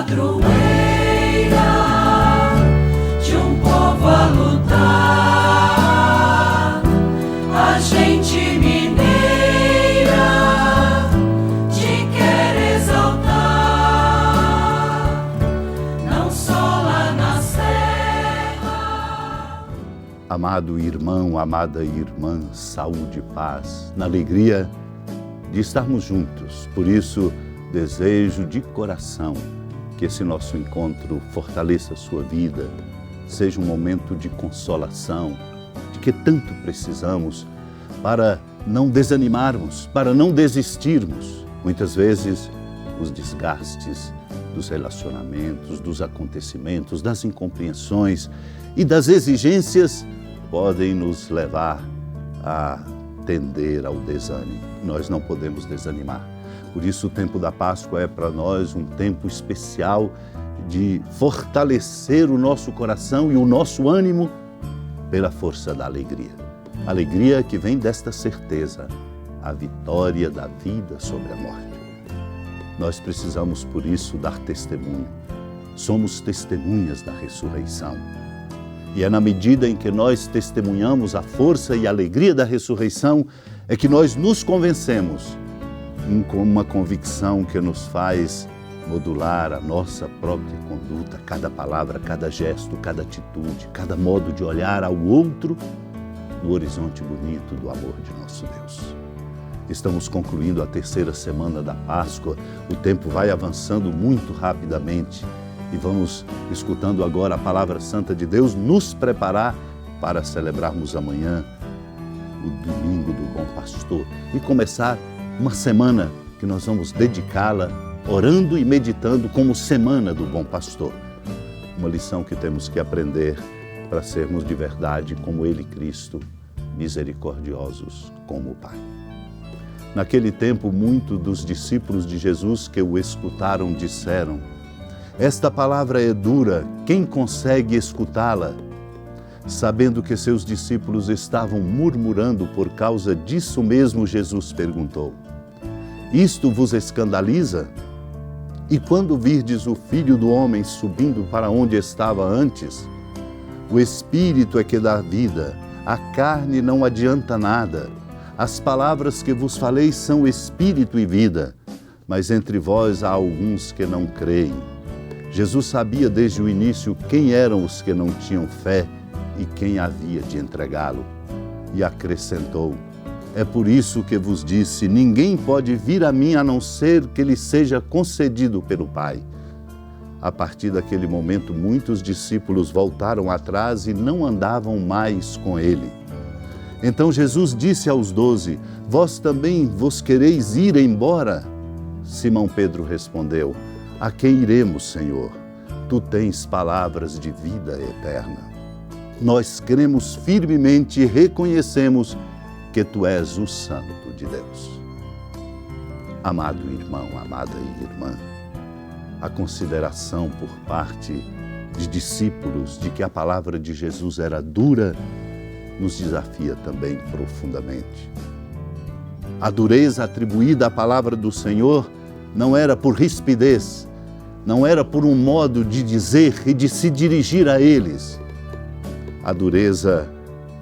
padroeira de um povo a lutar, a gente mineira te quer exaltar, não só lá na serra. Amado irmão, amada irmã, saúde e paz, na alegria de estarmos juntos. Por isso, desejo de coração que esse nosso encontro fortaleça a sua vida, seja um momento de consolação, de que tanto precisamos para não desanimarmos, para não desistirmos. Muitas vezes, os desgastes dos relacionamentos, dos acontecimentos, das incompreensões e das exigências podem nos levar a tender ao desânimo. Nós não podemos desanimar. Por isso, o tempo da Páscoa é para nós um tempo especial de fortalecer o nosso coração e o nosso ânimo pela força da alegria. Alegria que vem desta certeza, a vitória da vida sobre a morte. Nós precisamos, por isso, dar testemunho. Somos testemunhas da ressurreição. E é na medida em que nós testemunhamos a força e a alegria da ressurreição, é que nós nos convencemos com uma convicção que nos faz modular a nossa própria conduta, cada palavra, cada gesto, cada atitude, cada modo de olhar ao outro no horizonte bonito do amor de nosso Deus. Estamos concluindo a terceira semana da Páscoa, o tempo vai avançando muito rapidamente e vamos escutando agora a Palavra Santa de Deus, nos preparar para celebrarmos amanhã o Domingo do Bom Pastor e começar uma semana que nós vamos dedicá-la orando e meditando como Semana do Bom Pastor. Uma lição que temos que aprender para sermos de verdade como Ele, Cristo, misericordiosos como o Pai. Naquele tempo, muitos dos discípulos de Jesus que o escutaram disseram: esta palavra é dura, quem consegue escutá-la? Sabendo que seus discípulos estavam murmurando por causa disso mesmo, Jesus perguntou: isto vos escandaliza? E quando virdes o Filho do Homem subindo para onde estava antes? O Espírito é que dá vida, a carne não adianta nada. As palavras que vos falei são Espírito e vida, mas entre vós há alguns que não creem. Jesus sabia desde o início quem eram os que não tinham fé e quem havia de entregá-lo. E acrescentou: é por isso que vos disse, ninguém pode vir a mim a não ser que lhe seja concedido pelo Pai. A partir daquele momento, muitos discípulos voltaram atrás e não andavam mais com ele. Então Jesus disse aos 12, vós também vos quereis ir embora? Simão Pedro respondeu, a quem iremos, Senhor? Tu tens palavras de vida eterna. Nós cremos firmemente e reconhecemos que Tu és o Santo de Deus. Amado irmão, amada irmã, a consideração por parte de discípulos de que a palavra de Jesus era dura nos desafia também profundamente. A dureza atribuída à palavra do Senhor não era por rispidez, não era por um modo de dizer e de se dirigir a eles. A dureza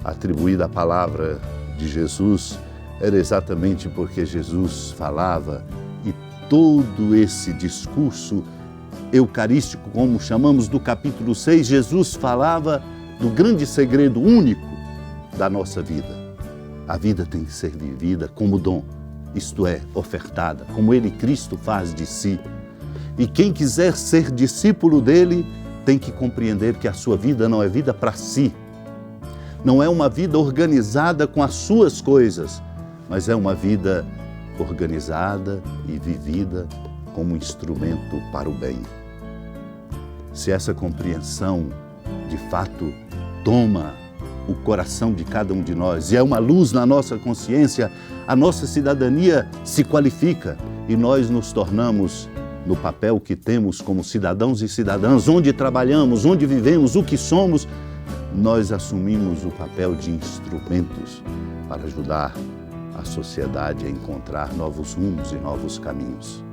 atribuída à palavra de Jesus era exatamente porque Jesus falava e todo esse discurso eucarístico, como chamamos do capítulo 6, Jesus falava do grande segredo único da nossa vida. A vida tem que ser vivida como dom, isto é, ofertada, como Ele, Cristo, faz de si. E quem quiser ser discípulo dele tem que compreender que a sua vida não é vida para si. Não é uma vida organizada com as suas coisas, mas é uma vida organizada e vivida como instrumento para o bem. Se essa compreensão, de fato, toma o coração de cada um de nós e é uma luz na nossa consciência, a nossa cidadania se qualifica e nós nos tornamos, no papel que temos como cidadãos e cidadãs, onde trabalhamos, onde vivemos, o que somos, nós assumimos o papel de instrumentos para ajudar a sociedade a encontrar novos rumos e novos caminhos.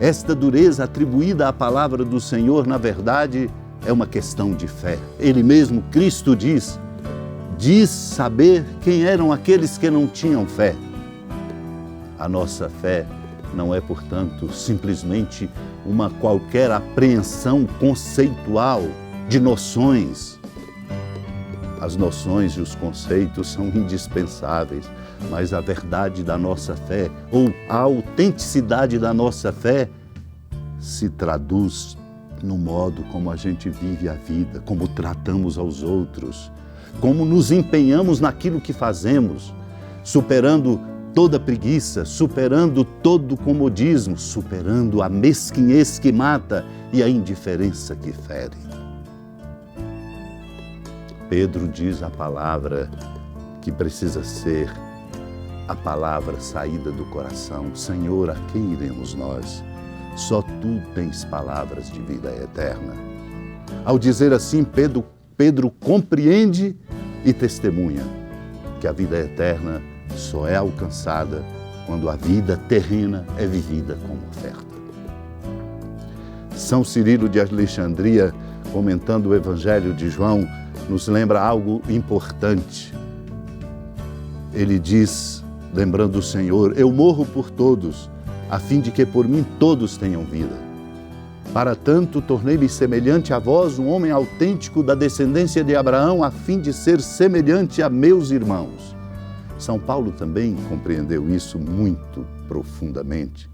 Esta dureza atribuída à palavra do Senhor, na verdade, é uma questão de fé. Ele mesmo, Cristo, diz saber quem eram aqueles que não tinham fé. A nossa fé não é, portanto, simplesmente uma qualquer apreensão conceitual de noções. As noções e os conceitos são indispensáveis, mas a verdade da nossa fé, ou a autenticidade da nossa fé, se traduz no modo como a gente vive a vida, como tratamos aos outros, como nos empenhamos naquilo que fazemos, superando toda preguiça, superando todo comodismo, superando a mesquinhez que mata e a indiferença que fere. Pedro diz a palavra que precisa ser a palavra saída do coração: Senhor, a quem iremos nós? Só Tu tens palavras de vida eterna. Ao dizer assim, Pedro compreende e testemunha que a vida eterna só é alcançada quando a vida terrena é vivida como oferta. São Cirilo de Alexandria, comentando o Evangelho de João, nos lembra algo importante. Ele diz, lembrando o Senhor: eu morro por todos, a fim de que por mim todos tenham vida. Para tanto, tornei-me semelhante a vós, um homem autêntico da descendência de Abraão, a fim de ser semelhante a meus irmãos. São Paulo também compreendeu isso muito profundamente.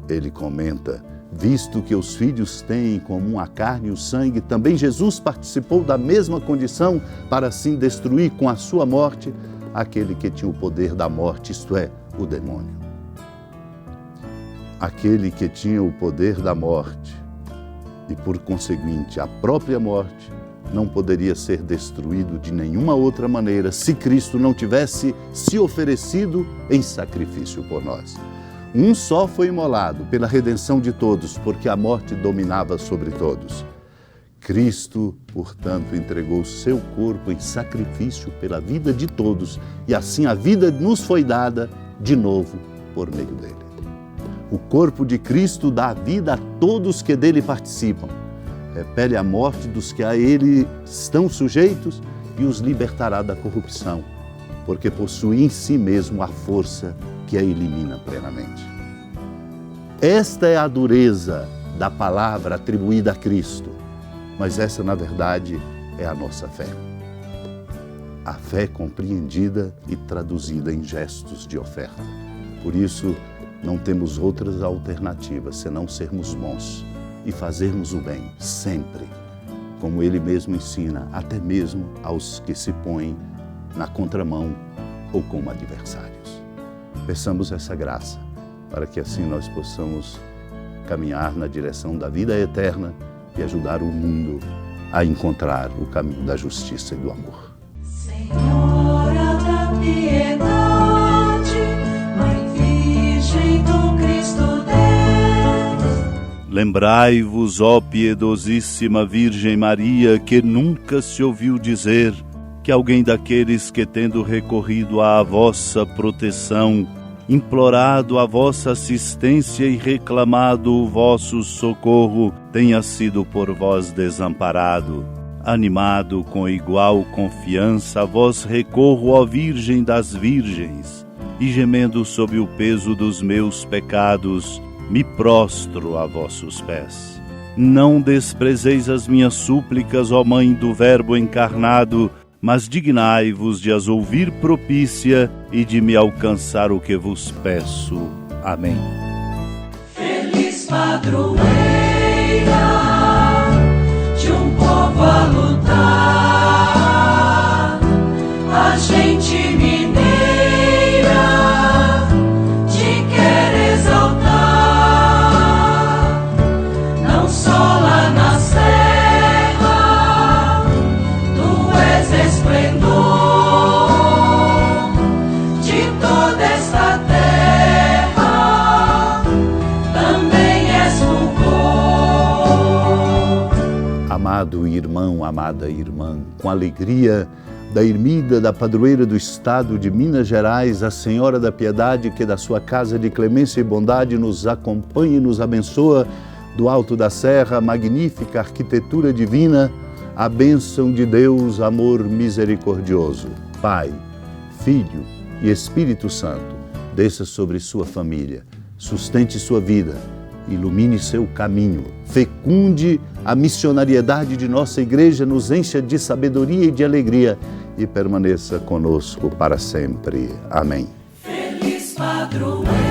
Ele comenta: visto que os filhos têm em comum a carne e o sangue, também Jesus participou da mesma condição para assim destruir com a sua morte aquele que tinha o poder da morte, isto é, o demônio. Aquele que tinha o poder da morte e, por conseguinte, a própria morte, não poderia ser destruído de nenhuma outra maneira se Cristo não tivesse se oferecido em sacrifício por nós. Um só foi imolado pela redenção de todos, porque a morte dominava sobre todos. Cristo, portanto, entregou seu corpo em sacrifício pela vida de todos, e assim a vida nos foi dada de novo por meio dele. O corpo de Cristo dá vida a todos que dele participam, repele a morte dos que a ele estão sujeitos e os libertará da corrupção, porque possui em si mesmo a força que a elimina plenamente. Esta é a dureza da palavra atribuída a Cristo, mas essa, na verdade, é a nossa fé. A fé compreendida e traduzida em gestos de oferta. Por isso, não temos outras alternativas senão sermos bons e fazermos o bem sempre, como Ele mesmo ensina, até mesmo aos que se põem na contramão ou como adversários. Peçamos essa graça para que assim nós possamos caminhar na direção da vida eterna e ajudar o mundo a encontrar o caminho da justiça e do amor. Senhora da piedade, Mãe Virgem do Cristo Deus. Lembrai-vos, ó piedosíssima Virgem Maria, que nunca se ouviu dizer que alguém daqueles que, tendo recorrido à vossa proteção, implorado a vossa assistência e reclamado o vosso socorro, tenha sido por vós desamparado. Animado com igual confiança, a vós recorro, ó Virgem das Virgens, e gemendo sob o peso dos meus pecados, me prostro a vossos pés. Não desprezeis as minhas súplicas, ó Mãe do Verbo encarnado, mas dignai-vos de as ouvir propícia e de me alcançar o que vos peço. Amém. Feliz padroeira de um povo a lutar, a gente mineira te quer exaltar, não só lá na serra, tu és esplendor de toda esta terra, também és fulgor. Amado irmão, amada irmã, com alegria da ermida, da padroeira do estado de Minas Gerais, a Senhora da Piedade, que da sua casa de clemência e bondade nos acompanha e nos abençoa, do alto da serra, magnífica arquitetura divina, a bênção de Deus, amor misericordioso, Pai, Filho e Espírito Santo, desça sobre sua família, sustente sua vida, ilumine seu caminho, fecunde a missionariedade de nossa igreja, nos encha de sabedoria e de alegria e permaneça conosco para sempre. Amém. Feliz padroeiro.